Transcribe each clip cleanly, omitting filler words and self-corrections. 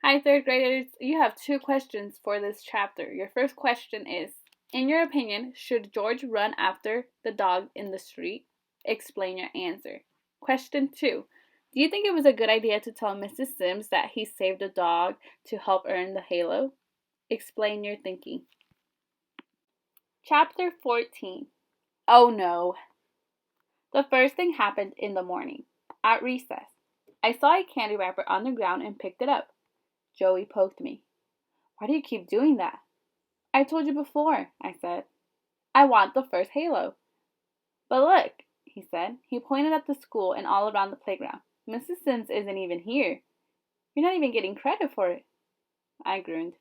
Hi, third graders. You have 2 questions for this chapter. Your first question is, in your opinion, should George run after the dog in the street? Explain your answer. Question 2, do you think it was a good idea to tell Mrs. Sims that he saved the dog to help earn the halo? Explain your thinking. Chapter 14. Oh no. The first thing happened in the morning. At recess, I saw a candy wrapper on the ground and picked it up. Joey poked me. Why do you keep doing that? I told you before, I said. I want the first halo. But look, he said. He pointed at the school and all around the playground. Mrs. Sims isn't even here. You're not even getting credit for it. I groaned.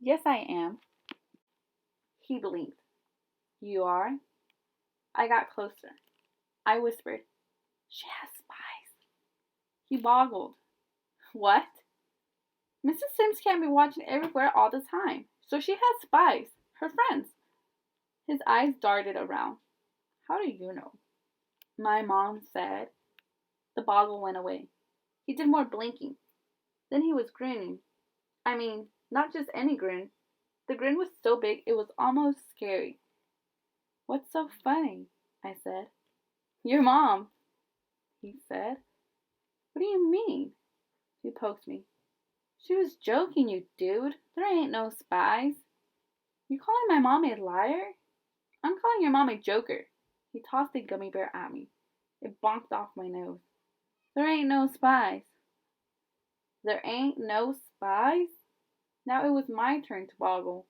Yes, I am. He blinked. You are? I got closer. I whispered, she has spies. He boggled. What? Mrs. Sims can't be watching everywhere all the time, so she has spies, her friends. His eyes darted around. How do you know? My mom said. The boggle went away. He did more blinking. Then he was grinning. I mean, not just any grin. The grin was so big it was almost scary. What's so funny? I said. Your mom, he said. What do you mean? He poked me. She was joking, you dude. There ain't no spies. You calling my mom a liar? I'm calling your mom a joker. He tossed a gummy bear at me. It bonked off my nose. There ain't no spies. There ain't no spies? Now it was my turn to boggle.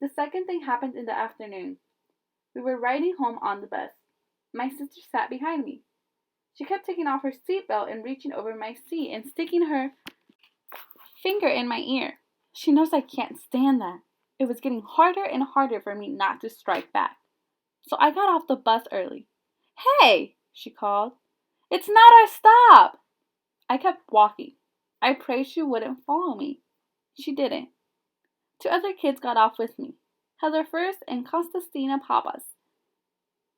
The second thing happened in the afternoon. We were riding home on the bus. My sister sat behind me. She kept taking off her seatbelt and reaching over my seat and sticking her finger in my ear. She knows I can't stand that. It was getting harder and harder for me not to strike back. So I got off the bus early. Hey, she called. It's not our stop. I kept walking. I prayed she wouldn't follow me. She didn't. 2 other kids got off with me. Heather first and Constantina Papas.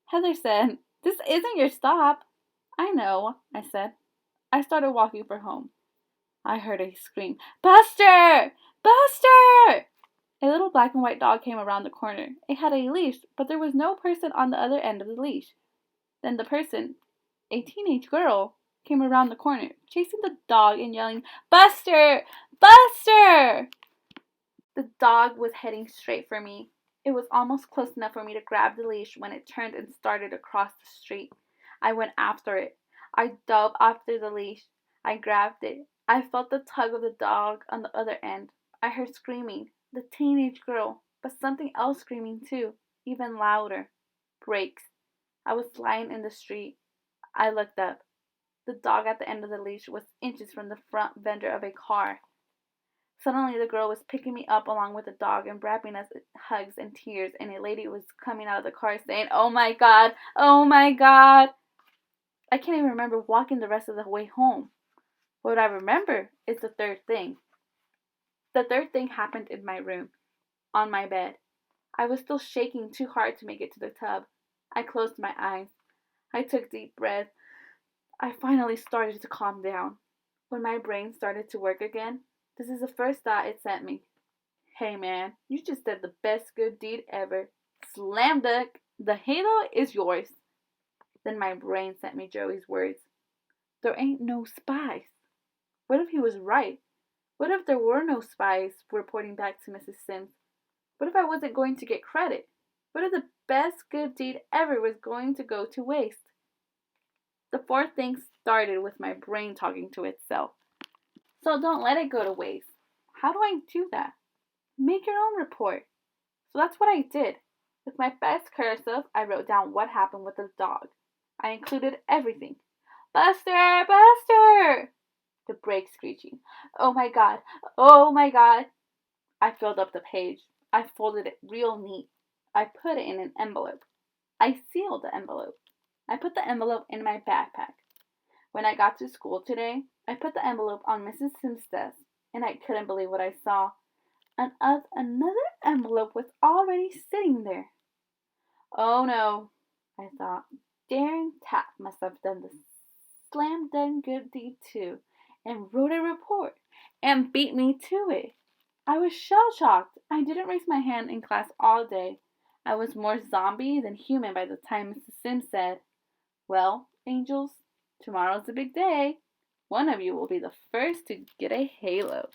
Heather said, this isn't your stop. I know, I said. I started walking for home. I heard a scream, Buster! Buster! A little black and white dog came around the corner. It had a leash, but there was no person on the other end of the leash. Then the person, a teenage girl, came around the corner, chasing the dog and yelling, Buster! Buster! The dog was heading straight for me. It was almost close enough for me to grab the leash when it turned and started across the street. I went after it. I dove after the leash. I grabbed it. I felt the tug of the dog on the other end. I heard screaming, the teenage girl, but something else screaming too, even louder. Brakes. I was lying in the street. I looked up. The dog at the end of the leash was inches from the front fender of a car. Suddenly the girl was picking me up along with the dog and wrapping us in hugs and tears, and a lady was coming out of the car saying, oh my God, oh my God. I can't even remember walking the rest of the way home. What I remember is the third thing. The third thing happened in my room, on my bed. I was still shaking too hard to make it to the tub. I closed my eyes. I took deep breaths. I finally started to calm down. When my brain started to work again, this is the first thought it sent me. Hey man, you just did the best good deed ever. Slam dunk. The halo is yours. Then my brain sent me Joey's words. There ain't no spies. What if he was right? What if there were no spies reporting back to Mrs. Sims? What if I wasn't going to get credit? What if the best good deed ever was going to go to waste? The fourth thing started with my brain talking to itself. So don't let it go to waste. How do I do that? Make your own report. So that's what I did. With my best cursive, I wrote down what happened with the dog. I included everything. Buster! Buster! The brake screeching. Oh my God! Oh my God! I filled up the page. I folded it real neat. I put it in an envelope. I sealed the envelope. I put the envelope in my backpack. When I got to school today, I put the envelope on Mrs. Sims' desk, and I couldn't believe what I saw. Another envelope was already sitting there. Oh no, I thought. Darren Tapp must have done the slam dunk good deed too, and wrote a report. and beat me to it. I was shell-shocked. I didn't raise my hand in class all day. I was more zombie than human by the time Mrs. Sims said, "Well, angels, tomorrow's the big day. One of you will be the first to get a halo."